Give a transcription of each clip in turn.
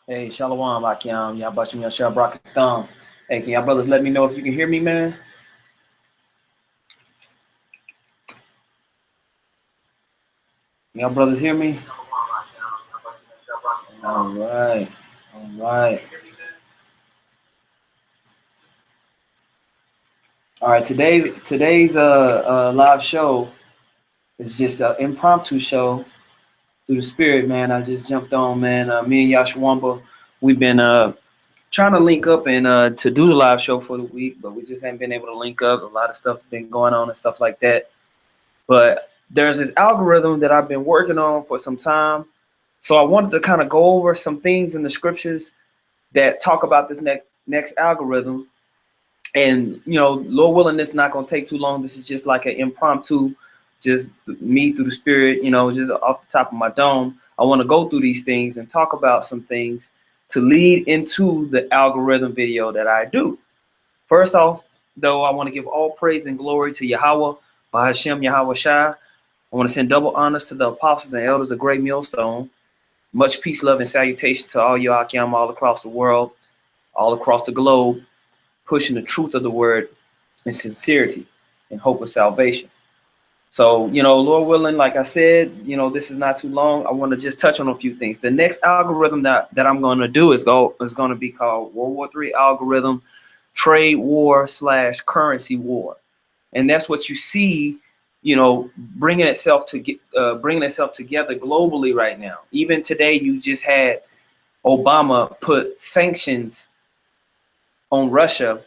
Hey, Shalom, Akim. Yahawashi, Barak. Hey, can y'all brothers let me know if you can hear me, man? Y'all brothers hear me? All right. All right. All right. Today's live show is just an impromptu show through the spirit, man. I just jumped on, man. Me and Yashwamba, we've been trying to link up and to do the live show for the week, but we just haven't been able to link up. A lot of stuff has been going on and stuff like that. But there's this algorithm that I've been working on for some time. So I wanted to kind of go over some things in the scriptures that talk about this next algorithm. And, Lord willing, this is not going to take too long. This is just like an impromptu, just me through the spirit, just off the top of my dome. I want to go through these things and talk about some things to lead into the algorithm video that I do. First off, though, I want to give all praise and glory to Yahawah, baha, Yahawashi. I want to send double honors to the apostles and elders of Great Millstone. Much peace, love, and salutation to all you Akim all across the world, all across the globe, pushing the truth of the word in sincerity and hope of salvation. So, Lord willing, like I said, this is not too long. I want to just touch on a few things. The next algorithm that I'm going to do is going to be called World War III algorithm, trade war / currency war. And that's what you see, bringing itself together globally right now. Even today, you just had Obama put sanctions on Russia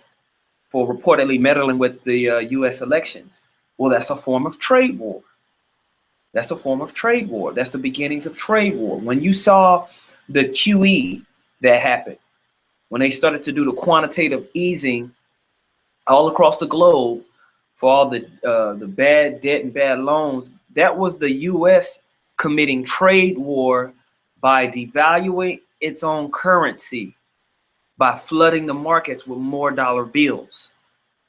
for reportedly meddling with the U.S. elections. Well, that's a form of trade war. That's a form of trade war. That's the beginnings of trade war. When you saw the QE that happened, when they started to do the quantitative easing all across the globe for all the bad debt and bad loans, that was the U.S. committing trade war by devaluing its own currency, by flooding the markets with more dollar bills.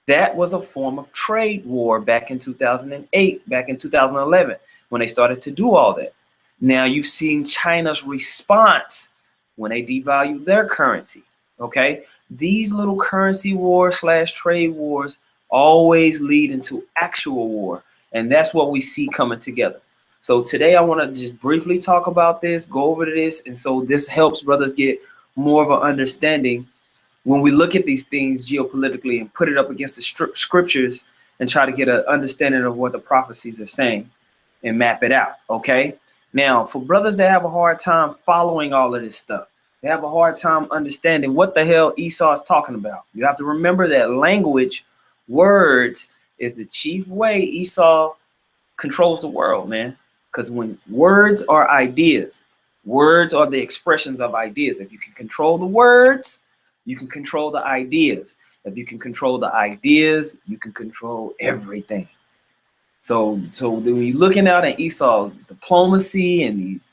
That was a form of trade war back in 2008, back in 2011, when they started to do all that. Now you've seen China's response when they devalued their currency, okay? These little currency wars / trade wars always lead into actual war, and that's what we see coming together. So today I want to just briefly talk about this, go over this, and so this helps brothers get more of an understanding when we look at these things geopolitically and put it up against the scriptures and try to get an understanding of what the prophecies are saying and map it out, okay? Now, for brothers that have a hard time following all of this stuff, they have a hard time understanding what the hell Esau is talking about. You have to remember that language, words, is the chief way Esau controls the world, man. Because when words are ideas, words are the expressions of ideas. If you can control the words, you can control the ideas. If you can control the ideas, you can control everything. So when you're looking out at Esau's diplomacy and these,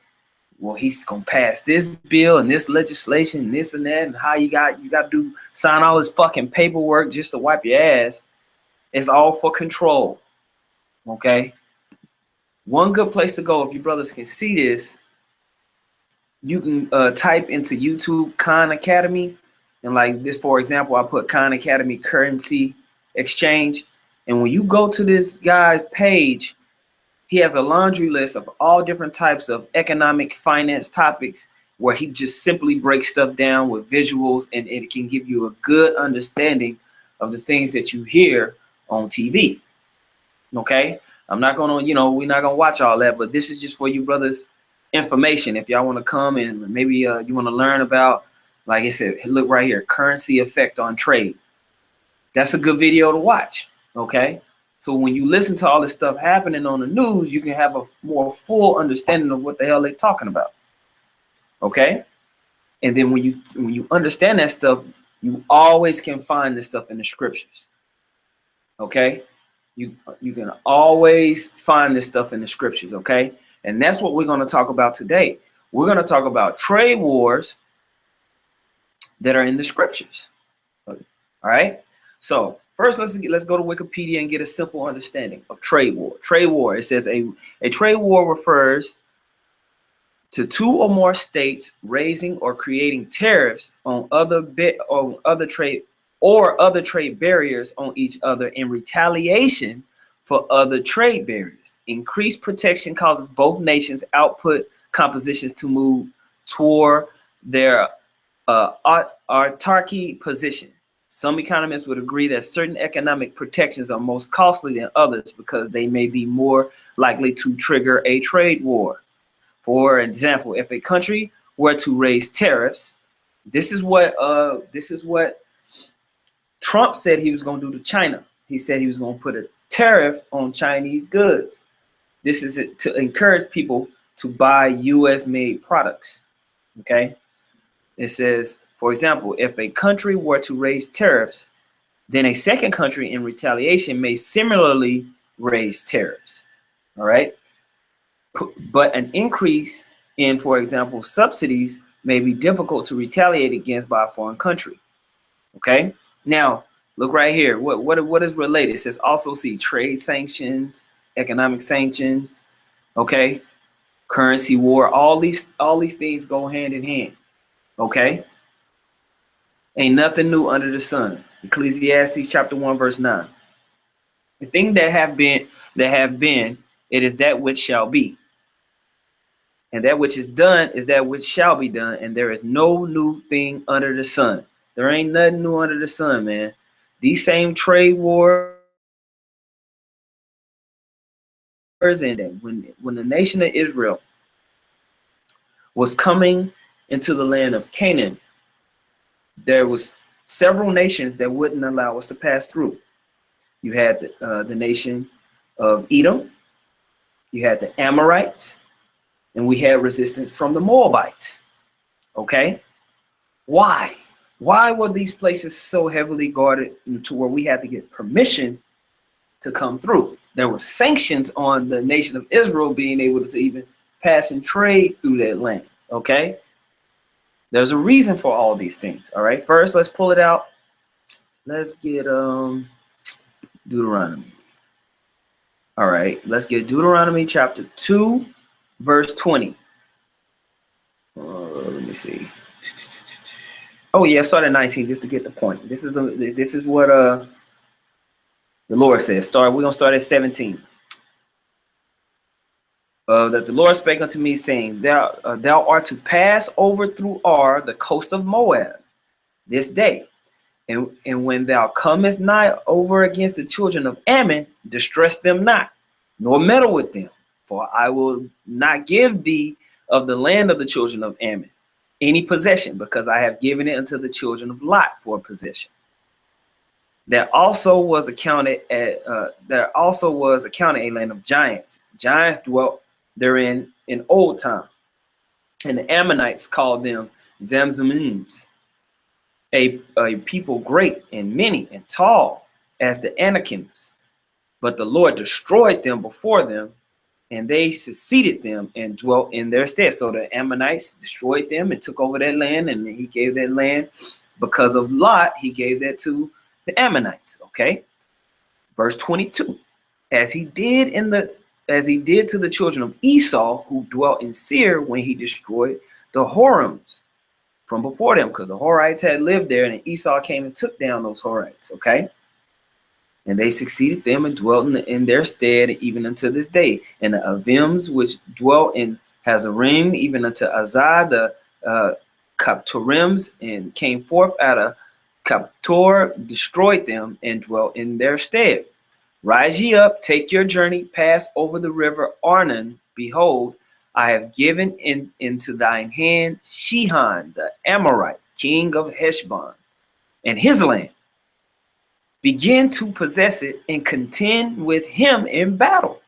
well, he's gonna pass this bill and this legislation and this and that, and how you got to sign all this fucking paperwork just to wipe your ass. It's all for control. Okay. One good place to go, if you brothers can see this, you can type into YouTube Khan Academy. And like this, for example, I put Khan Academy currency exchange. And when you go to this guy's page, he has a laundry list of all different types of economic finance topics where he just simply breaks stuff down with visuals, and it can give you a good understanding of the things that you hear on TV. Okay? I'm not going to, we're not going to watch all that, but this is just for you brothers information. If y'all want to come and maybe you want to learn about, like I said, look right here, currency effect on trade. That's a good video to watch, okay? So when you listen to all this stuff happening on the news, you can have a more full understanding of what the hell they're talking about, okay? And then when you understand that stuff, you always can find this stuff in the scriptures, okay? You can always find this stuff in the scriptures, okay? And that's what we're going to talk about today. We're going to talk about trade wars that are in the scriptures. All right. So first, let's go to Wikipedia and get a simple understanding of trade war. Trade war. It says a trade war refers to two or more states raising or creating tariffs on other trade barriers on each other in retaliation for other trade barriers. Increased protection causes both nations' output compositions to move toward their autarky position. Some economists would agree that certain economic protections are most costly than others because they may be more likely to trigger a trade war. For example, if a country were to raise tariffs, this is what Trump said he was going to do to China. He said he was going to put a tariff on Chinese goods. This is to encourage people to buy U.S. made products. Okay. It says, for example, if a country were to raise tariffs, then a second country in retaliation may similarly raise tariffs. All right. But an increase in, for example, subsidies may be difficult to retaliate against by a foreign country. Okay. Now, look right here. What is related? It says also see trade sanctions, economic sanctions, okay, currency war. All these things go hand in hand. Okay. Ain't nothing new under the sun. Ecclesiastes chapter 1, verse 9. The thing that have been, it is that which shall be. And that which is done is that which shall be done. And there is no new thing under the sun. There ain't nothing new under the sun, man. These same trade wars, and when the nation of Israel was coming into the land of Canaan, there was several nations that wouldn't allow us to pass through. You had the nation of Edom, you had the Amorites, and we had resistance from the Moabites. Okay? Why? Why were these places so heavily guarded to where we had to get permission to come through? There were sanctions on the nation of Israel being able to even pass and trade through that land. Okay? There's a reason for all these things. All right. First, let's pull it out. Let's get Deuteronomy. All right. Let's get Deuteronomy chapter 2, verse 20. Let me see. Oh yeah, start at 19 just to get the point. This is what the Lord says. We're gonna start at 17. That the Lord spake unto me, saying, Thou art to pass over through Ar, the coast of Moab, this day. And when thou comest nigh over against the children of Ammon, distress them not, nor meddle with them. For I will not give thee of the land of the children of Ammon any possession, because I have given it unto the children of Lot for a possession. There also was accounted a land of giants. Giants dwelt therein in old time, and the Ammonites called them Zamzummims, a people great and many and tall as the Anakims. But the Lord destroyed them before them, and they succeeded them and dwelt in their stead. So the Ammonites destroyed them and took over that land, and he gave that land because of Lot. He gave that to the Ammonites. Okay, verse 22. As he did to the children of Esau, who dwelt in Seir, when he destroyed the Horims from before them, because the Horites had lived there, and Esau came and took down those Horites. Okay. And they succeeded them and dwelt in their stead even unto this day. And the Avims, which dwelt in Hazarim, even unto Azad, the Kaptorims, and came forth out of Kaptor, destroyed them and dwelt in their stead. Rise ye up, take your journey, pass over the river Arnon. Behold, I have given into thine hand Shihon, the Amorite, king of Heshbon, and his land. Begin to possess it and contend with him in battle.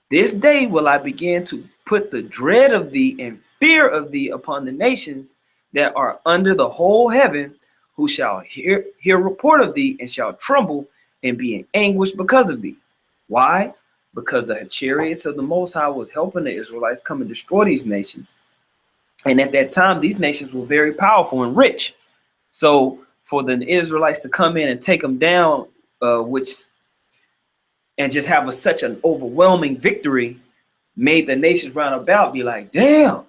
This day will I begin to put the dread of thee and fear of thee upon the nations that are under the whole heaven, who shall hear report of thee and shall tremble and be in anguish because of thee. Why? Because the chariots of the Most High was helping the Israelites come and destroy these nations. And at that time, these nations were very powerful and rich. So for the Israelites to come in and take them down, and just have such an overwhelming victory, made the nations round about be like, damn,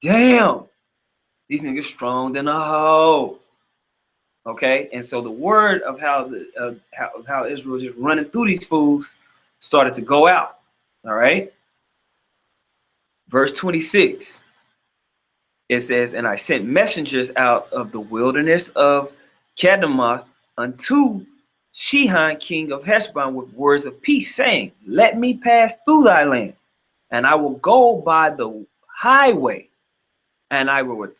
these niggas strong than a hoe. Okay, and so the word of how Israel was just running through these fools started to go out. All right, verse 26. It says, and I sent messengers out of the wilderness of Kedemoth unto Shihan, king of Heshbon, with words of peace, saying, let me pass through thy land, and I will go by the highway, and I will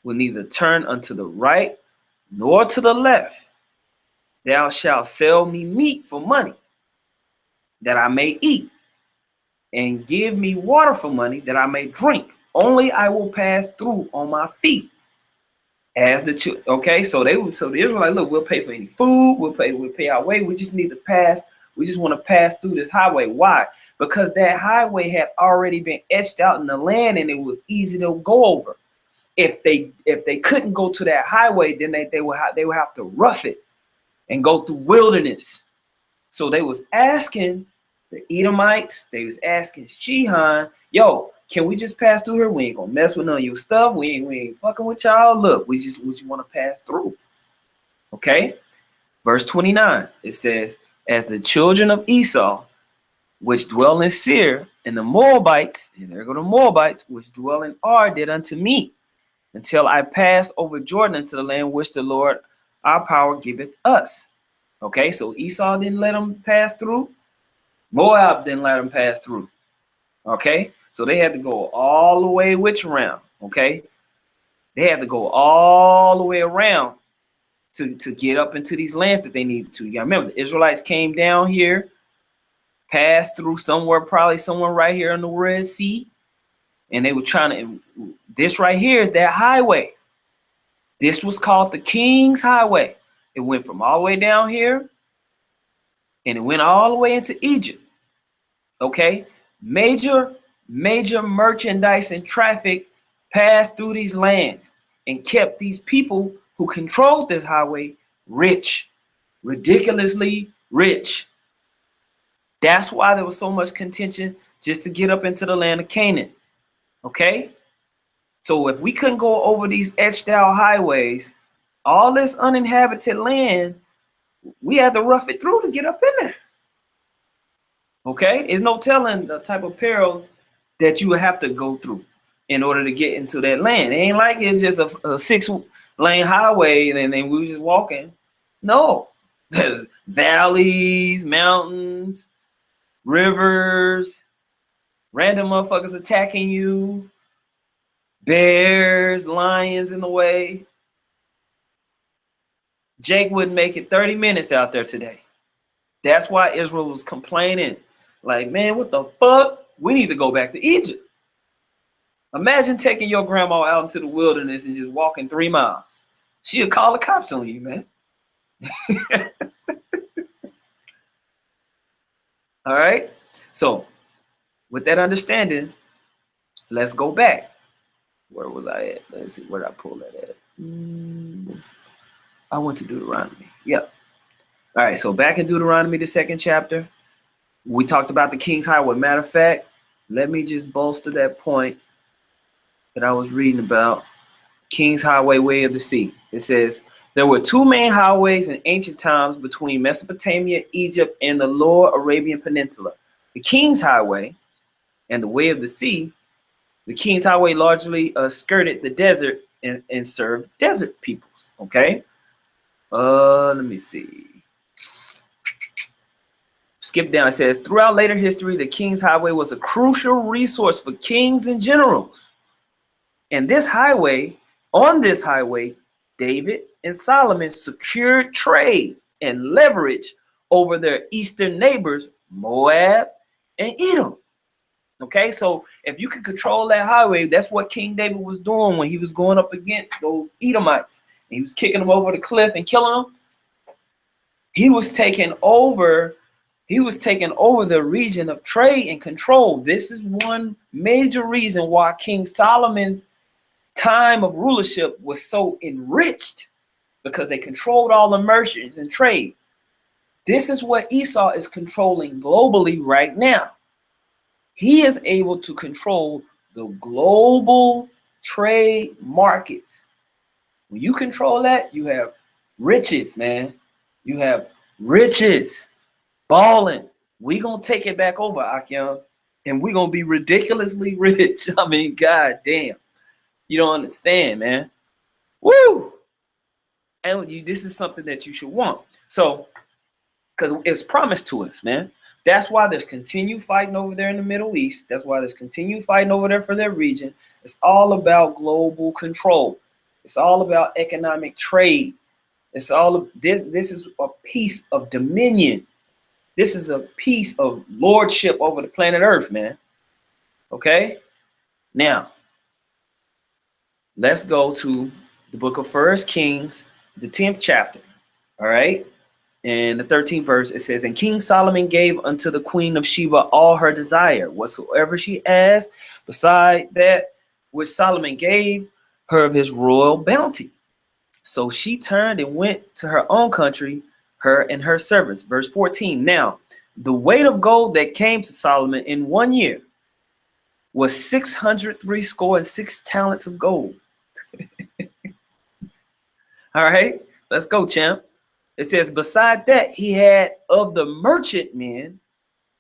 neither turn unto the right nor to the left. Thou shalt sell me meat for money, that I may eat, and give me water for money, that I may drink. Only I will pass through on my feet. As the okay, so the Israelites, look, we'll pay for any food, we'll pay our way. We just need to pass. We just want to pass through this highway. Why? Because that highway had already been etched out in the land, and it was easy to go over. If they couldn't go to that highway, then they would have to rough it and go through wilderness. So they was asking the Edomites, they was asking Shihan, yo, can we just pass through here? We ain't gonna mess with none of your stuff. We ain't fucking with y'all. Look, we just want to pass through. Okay, verse 29. It says, as the children of Esau, which dwell in Seir, and the Moabites, and there go the Moabites, which dwell in Ar, did unto me, until I pass over Jordan into the land which the Lord our power giveth us. Okay, so Esau didn't let them pass through. Moab didn't let them pass through. Okay, so they had to go all the way which round? Okay, they had to go all the way around to get up into these lands that they needed to. You gotta remember, the Israelites came down here, passed through probably somewhere right here in the Red Sea, and they were trying to. This right here is that highway. This was called the King's Highway. It went from all the way down here, and it went all the way into Egypt. Okay, major merchandise and traffic passed through these lands and kept these people who controlled this highway rich, ridiculously rich. That's why there was so much contention just to get up into the land of Canaan. Okay, so if we couldn't go over these etched out highways, all this uninhabited land, we had to rough it through to get up in there. Okay, there's no telling the type of peril that you would have to go through in order to get into that land. It ain't like it's just a 6-lane highway and then we were just walking. No, there's valleys, mountains, rivers, random motherfuckers attacking you, bears, lions in the way. Jake wouldn't make it 30 minutes out there today. That's why Israel was complaining. Like, man, what the fuck? We need to go back to Egypt. Imagine taking your grandma out into the wilderness and just walking 3 miles. She'll call the cops on you, man. All right. So with that understanding, let's go back. Where was I at? Let's see, where did I pull that at? I went to Deuteronomy. Yep. All right. So back in Deuteronomy, the 2nd chapter, we talked about the King's Highway. Matter of fact, let me just bolster that point that I was reading about. King's Highway, way of the sea. It says, there were 2 main highways in ancient times between Mesopotamia, Egypt, and the Lower Arabian Peninsula. The King's Highway and the way of the sea. The King's Highway largely skirted the desert and served desert peoples. Okay. Let me see. Skip down. It says, throughout later history, the King's Highway was a crucial resource for kings and generals. And on this highway, David and Solomon secured trade and leverage over their eastern neighbors, Moab and Edom. Okay, so if you can control that highway, that's what King David was doing when he was going up against those Edomites. And he was kicking them over the cliff and killing them. He was taking over the region of trade and control. This is one major reason why King Solomon's time of rulership was so enriched, because they controlled all the merchants and trade. This is what Esau is controlling globally right now. He is able to control the global trade markets. When you control that, you have riches, man. You have riches, balling. We gonna take it back over, Akyam, and we gonna be ridiculously rich. I mean, god damn. You don't understand, man. Woo! And this is something that you should want. So, because it's promised to us, man. That's why there's continued fighting over there in the Middle East. That's why there's continued fighting over there for their region. It's all about global control. It's all about economic trade. It's all this is a piece of dominion. This is a piece of lordship over the planet Earth, man. Okay? Now, let's go to the book of 1 Kings, the 10th chapter. All right? In the 13th verse, it says, and King Solomon gave unto the queen of Sheba all her desire, whatsoever she asked, beside that which Solomon gave her of his royal bounty. So she turned and went to her own country, her and her servants. Verse 14, now the weight of gold that came to Solomon in 1 year was 666 talents of gold. All right, let's go, champ. It says, beside that, he had of the merchantmen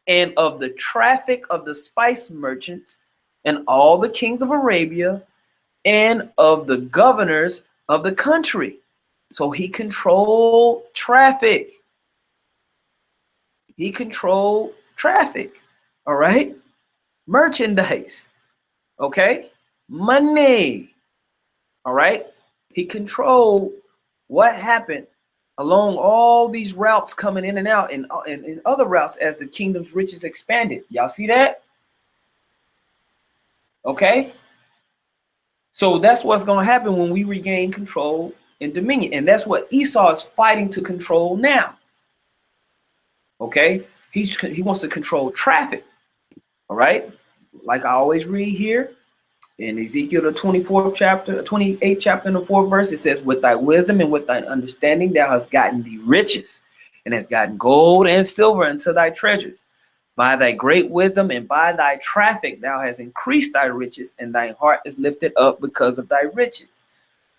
and of the traffic of the spice merchants and all the kings of Arabia and of the governors of the country. So he controlled traffic. He controlled traffic. All right. Merchandise. Okay. Money. All right. He controlled what happened along all these routes coming in and out and other routes as the kingdom's riches expanded. Y'all see that? Okay. So that's what's going to happen when we regain control and dominion. And that's what Esau is fighting to control now. Okay. He wants to control traffic. All right. Like I always read here in Ezekiel, the 24th chapter, 28th chapter, and the 4th verse, it says, with thy wisdom and with thine understanding, thou hast gotten thee riches and hast gotten gold and silver into thy treasures. By thy great wisdom and by thy traffic, thou hast increased thy riches, and thy heart is lifted up because of thy riches.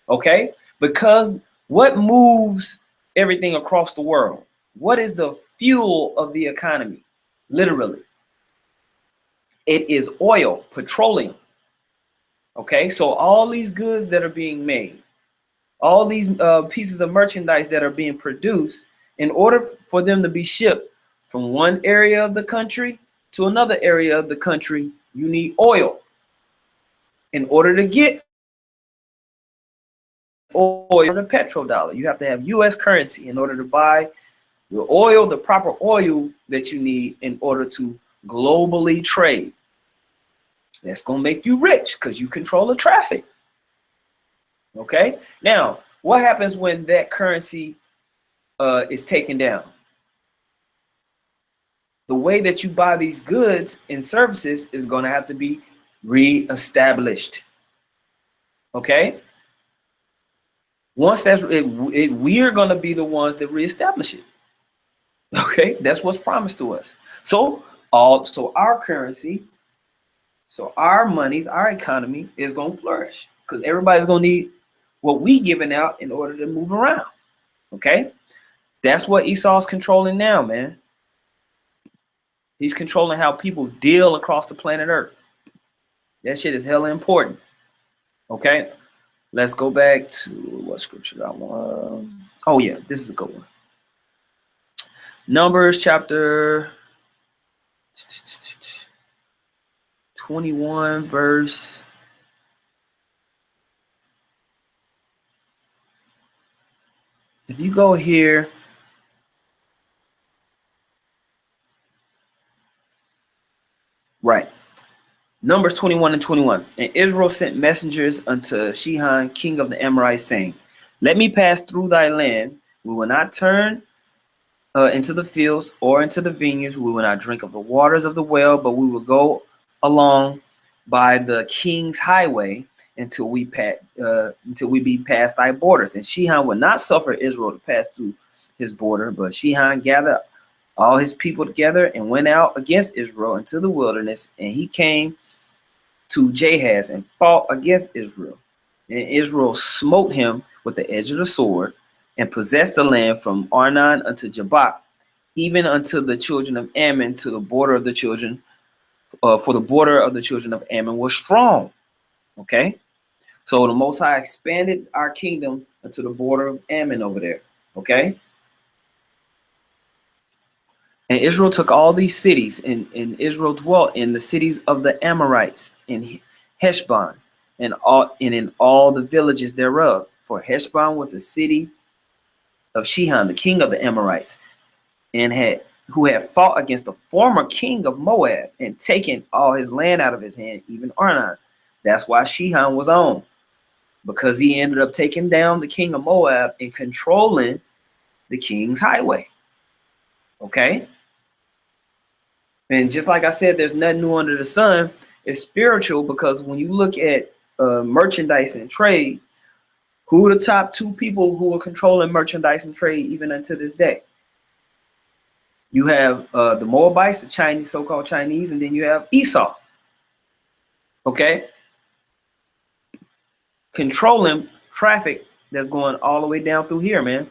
Okay? Because what moves everything across the world? What is the fuel of the economy? Literally, it is oil, petroleum. Okay? So all these goods that are being made, all these pieces of merchandise that are being produced, in order for them to be shipped from one area of the country to another area of the country, you need oil. In order to get oil, the petrodollar, you have to have U.S. currency in order to buy the oil, the proper oil that you need in order to globally trade. That's going to make you rich because you control the traffic. Okay? Now, what happens when that currency is taken down? The way that you buy these goods and services is going to have to be reestablished. Okay? Once that's we are going to be the ones that reestablish it. Okay? That's what's promised to us. So our currency, so our monies, our economy is going to flourish because everybody's going to need what we giving out in order to move around. Okay? That's what Esau's controlling now, man. He's controlling how people deal across the planet Earth. That shit is hella important. Okay, let's go back to what scripture I want. Oh yeah, this is a good one. Numbers chapter 21 verse. If you go here, right. Numbers 21 and 21. And Israel sent messengers unto Shihan, king of the Amorites, saying, let me pass through thy land. We will not turn into the fields or into the vineyards. We will not drink of the waters of the well, but we will go along by the king's highway until we be past thy borders. And Shihan would not suffer Israel to pass through his border, but Shihan gathered all his people together and went out against Israel into the wilderness, and he came to Jahaz and fought against Israel. And Israel smote him with the edge of the sword and possessed the land from Arnon unto Jabbok, even unto the children of Ammon, to the border of the children, for the border of the children of Ammon was strong. Okay, so the Most High expanded our kingdom unto the border of Ammon over there. Okay, and Israel took all these cities, and Israel dwelt in the cities of the Amorites in Heshbon, and in all the villages thereof. For Heshbon was a city of Shihon, the king of the Amorites, and who had fought against the former king of Moab and taken all his land out of his hand, even Arnon. That's why Shihon was on, because he ended up taking down the king of Moab and controlling the king's highway. Okay? And just like I said, there's nothing new under the sun. It's spiritual, because when you look at merchandise and trade, who are the top two people who are controlling merchandise and trade even unto this day? You have the Moabites, the Chinese, so-called Chinese, and then you have Esau. Okay? Controlling traffic that's going all the way down through here, man.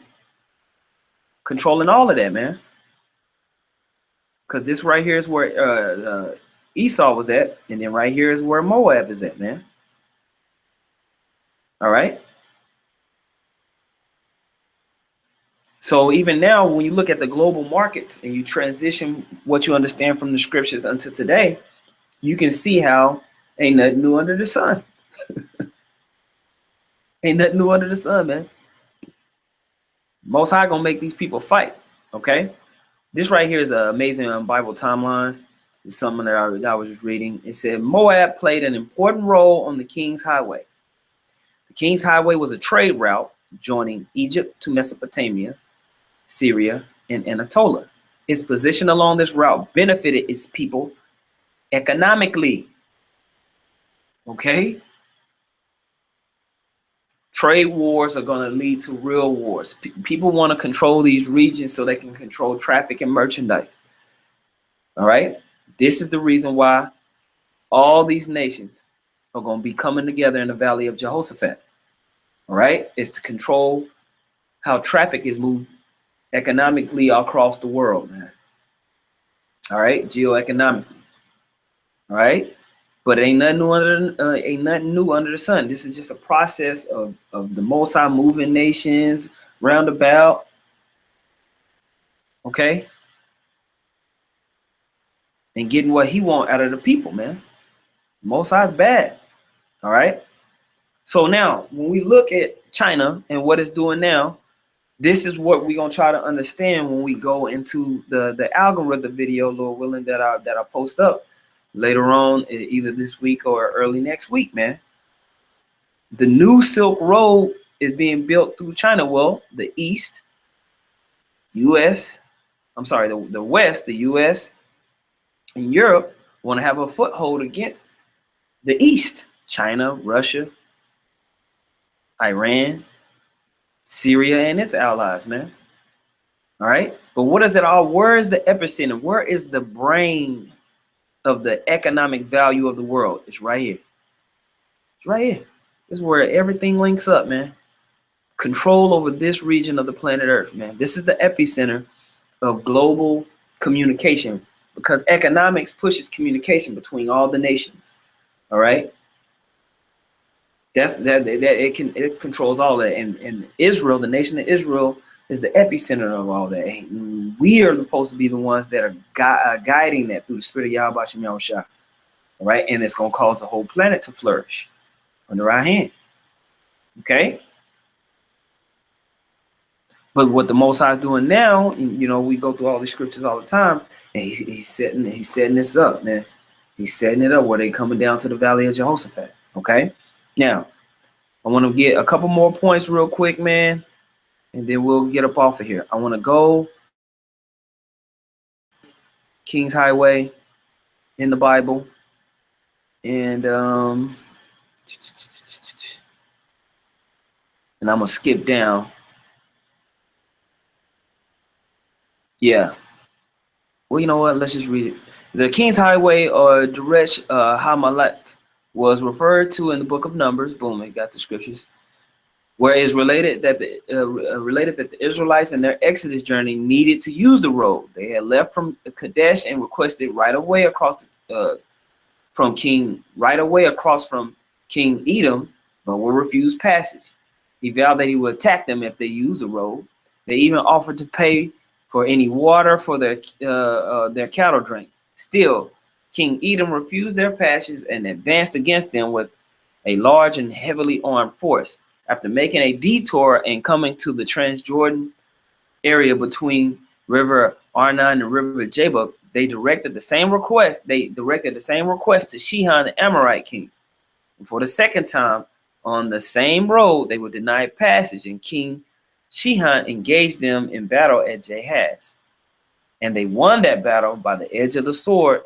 Controlling all of that, man. Because this right here is where Esau was at, and then right here is where Moab is at, man. All right? So even now, when you look at the global markets and you transition what you understand from the scriptures unto today, you can see how ain't nothing new under the sun. Ain't nothing new under the sun, man. Most High gonna make these people fight, okay? This right here is an amazing Bible timeline. It's something that I was just reading. It said Moab played an important role on the King's Highway. The King's Highway was a trade route joining Egypt to Mesopotamia, Syria, and Anatolia. Its position along this route benefited its people economically. Okay? Trade wars are going to lead to real wars. People want to control these regions so they can control traffic and merchandise. All right? This is the reason why all these nations are going to be coming together in the Valley of Jehoshaphat. All right? It's to control how traffic is moved economically across the world, man. All right? Geoeconomically. All right? But ain't nothing new under the sun. This is just a process of the Most High moving nations roundabout. Okay? And getting what he want out of the people, man. Most High's bad. All right? So now, when we look at China and what it's doing now, this is what we're gonna try to understand when we go into the algorithm video, Lord willing, that I post up later on, either this week or early next week, man. The new Silk Road is being built through China. Well, the East, U.S., I'm sorry, the West, the U.S. and Europe want to have a foothold against the East. China, Russia, Iran, Syria, and its allies, man. All right. But what is it all? Where is the epicenter? Where is the brain of the economic value of the world? It's right here. It's right here. This is where everything links up, man. Control over this region of the planet Earth, man. This is the epicenter of global communication, because economics pushes communication between all the nations. All right. It controls all that. And Israel, the nation of Israel, is the epicenter of all that. And we are supposed to be the ones that are guiding that through the spirit of Yahawashi and Yahawashi. All right. And it's going to cause the whole planet to flourish under our hand. Okay. But what the Most High is doing now, and, you know, we go through all these scriptures all the time, and he's setting this up, man. He's setting it up where they coming down to the Valley of Jehoshaphat. Okay. Now, I want to get a couple more points real quick, man, and then we'll get up off of here. I want to go King's Highway in the Bible, and I'm gonna skip down. Yeah. Well, you know what? Let's just read it. The King's Highway, or Deresh Hamalek, was referred to in the book of Numbers. Boom, it got the scriptures. Where it's related that the Israelites in their Exodus journey needed to use the road. They had left from Kadesh and requested right away across from King Edom, but were refused passage. He vowed that he would attack them if they used the road. They even offered to pay for any water for their cattle drink. Still, King Edom refused their passage and advanced against them with a large and heavily armed force. After making a detour and coming to the Transjordan area between River Arnon and River Jabbok, they directed the same request to Shihan, the Amorite king. And for the second time, on the same road, they were denied passage, and King Shihan engaged them in battle at Jahaz. And they won that battle by the edge of the sword,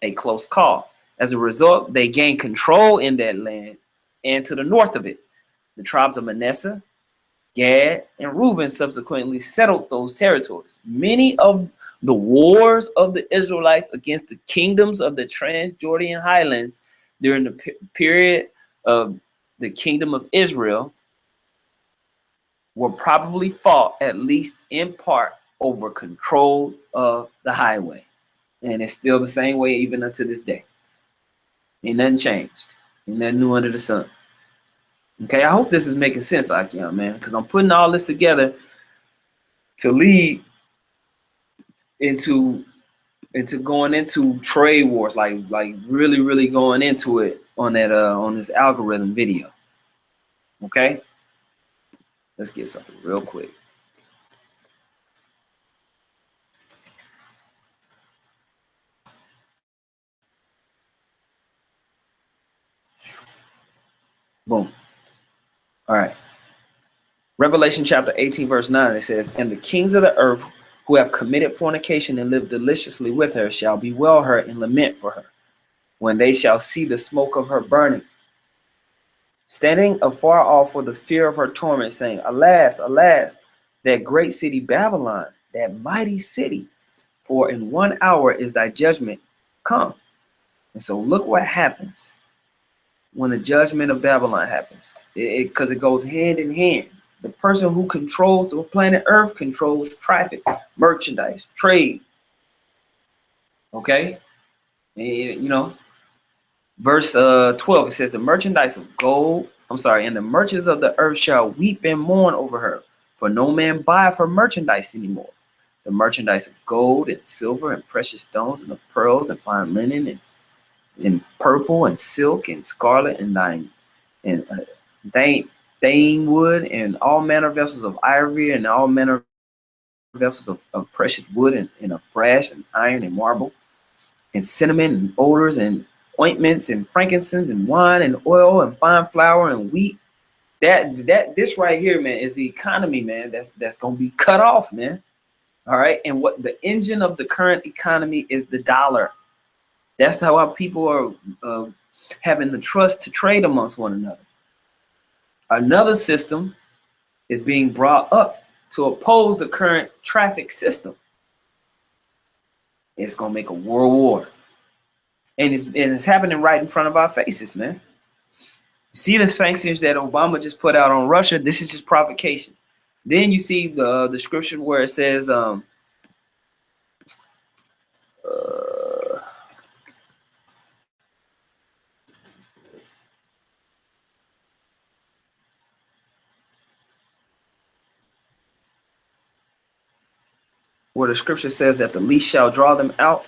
a close call. As a result, they gained control in that land and to the north of it. The tribes of Manasseh, Gad, and Reuben subsequently settled those territories. Many of the wars of the Israelites against the kingdoms of the Transjordan highlands during the period of the kingdom of Israel were probably fought, at least in part, over control of the highway. And it's still the same way even unto this day. Ain't nothing changed. Ain't nothing new under the sun. Okay, I hope this is making sense, Akian, man, because I'm putting all this together to lead into going into trade wars, like really going into it on that on this algorithm video. Okay, let's get something real quick. Boom. All right. Revelation chapter 18, verse 9, it says, "And the kings of the earth who have committed fornication and lived deliciously with her shall bewail her and lament for her, when they shall see the smoke of her burning, standing afar off for the fear of her torment, saying, Alas, alas, that great city Babylon, that mighty city, for in 1 hour is thy judgment come." And so look what happens when the judgment of Babylon happens, because it goes hand in hand. The person who controls the planet Earth controls traffic, merchandise, trade. Okay? And, you know, verse 12, it says, "The merchandise of gold, and the merchants of the earth shall weep and mourn over her, for no man buyeth her merchandise anymore. The merchandise of gold and silver and precious stones and of pearls and fine linen and purple and silk and scarlet and thane wood and all manner of vessels of ivory and all manner of vessels of precious wood and of brass and iron and marble and cinnamon and odors and ointments and frankincense and wine and oil and fine flour and wheat." This right here, man, is the economy, man, that's gonna be cut off, man. All right. And what the engine of the current economy is the dollar. That's how our people are having the trust to trade amongst one another. Another system is being brought up to oppose the current traffic system. It's gonna make a world war, and it's happening right in front of our faces, man. See the sanctions that Obama just put out on Russia? This is just provocation. Then you see the scripture where it says, where the scripture says that the least shall draw them out.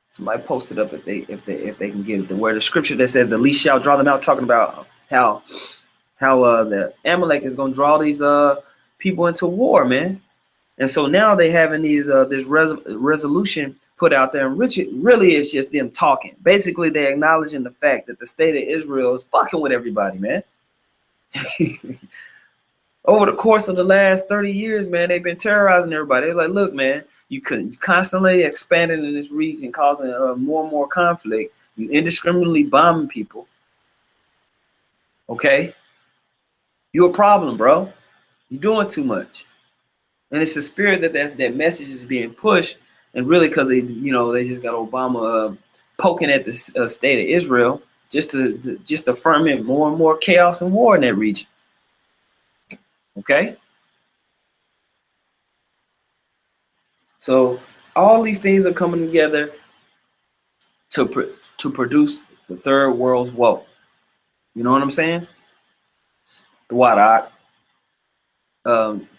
Somebody post it up if they can get it. Where the scripture that says the least shall draw them out, talking about how the Amalek is gonna draw these people into war, man. And so now they having these this resolution put out there, and really it's just them talking. Basically, they're acknowledging the fact that the state of Israel is fucking with everybody, man. Over the course of the last 30 years, man, they've been terrorizing everybody. They're like, look, man, you constantly expanding in this region, causing more and more conflict. You indiscriminately bombing people. Okay? You're a problem, bro. You're doing too much. And it's a spirit that message is being pushed, and really because they just got Obama poking at the state of Israel just to ferment more and more chaos and war in that region. Okay, so all these things are coming together to produce the third world's woe. You know what I'm saying? The Barak.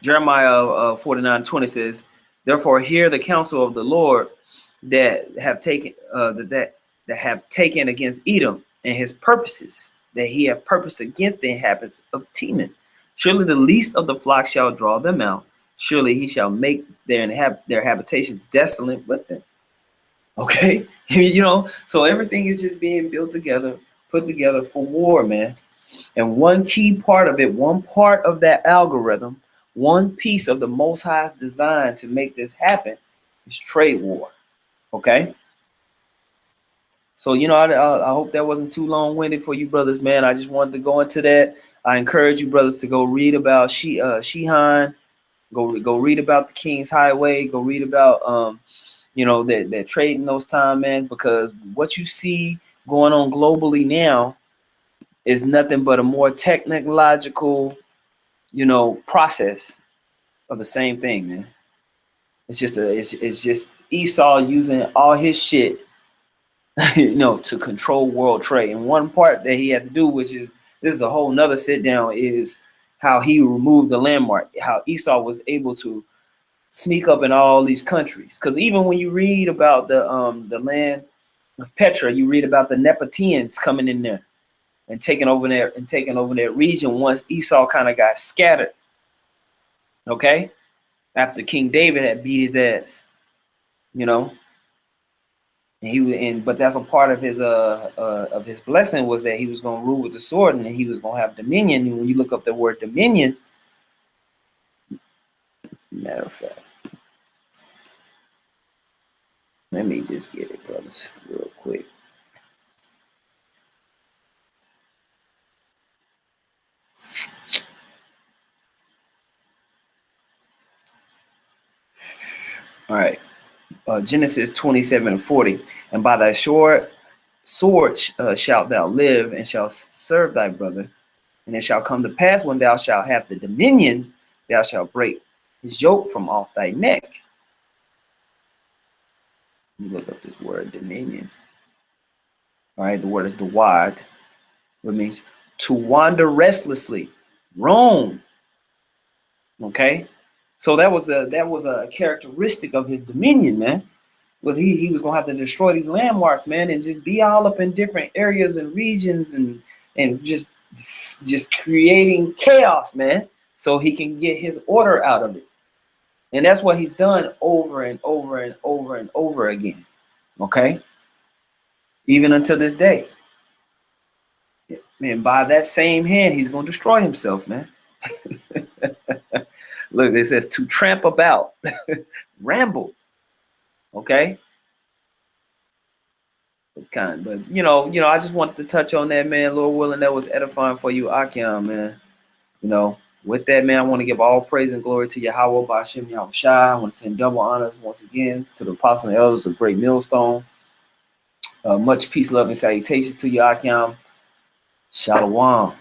Jeremiah 49:20 says, "Therefore hear the counsel of the Lord that have taken that have taken against Edom, and his purposes that he have purposed against the inhabitants of Teman. Surely the least of the flock shall draw them out. Surely he shall make their habitations desolate with them." Okay, so everything is just being built together, put together for war, man. And one key part of it, one part of that algorithm, one piece of the Most High's design to make this happen is trade war. Okay. So, I hope that wasn't too long-winded for you brothers, man. I just wanted to go into that. I encourage you brothers to go read about Shihan, go read about the King's Highway, go read about that trade in those time, man, because what you see going on globally now is nothing but a more technological, process of the same thing, man. It's just Esau using all his shit, to control world trade. And one part that he had to do, which is this is a whole nother sit down, is how he removed the landmark, how Esau was able to sneak up in all these countries. Because even when you read about the land of Petra, you read about the Nephites coming in there and taking over that region once Esau kind of got scattered. Okay, after King David had beat his ass, and but that's a part of his blessing, was that he was going to rule with the sword, and he was going to have dominion. And when you look up the word dominion, matter of fact, let me just get it, brothers, real quick. All right. Genesis 27:40. And by thy sword shalt thou live, and shalt serve thy brother. And it shall come to pass, when thou shalt have the dominion, thou shalt break his yoke from off thy neck. You look up this word dominion. All right, the word is dawad, which means to wander restlessly, roam. Okay, so that was a characteristic of his dominion, man. Was he was gonna have to destroy these landmarks, man, and just be all up in different areas and regions, and just creating chaos, man, so he can get his order out of it. And that's what he's done over and over and over and over again. Okay, even until this day. Man, by that same hand, he's gonna destroy himself, man. Look, it says to tramp about, ramble. Okay. But I just wanted to touch on that, man. Lord willing, that was edifying for you, Akiam, man. With that, man, I want to give all praise and glory to Yahawah, by Hashem, Yahawashi. I want to send double honors once again to the apostles and elders of Great Millstone. Much peace, love, and salutations to you, Akiam. Shalom.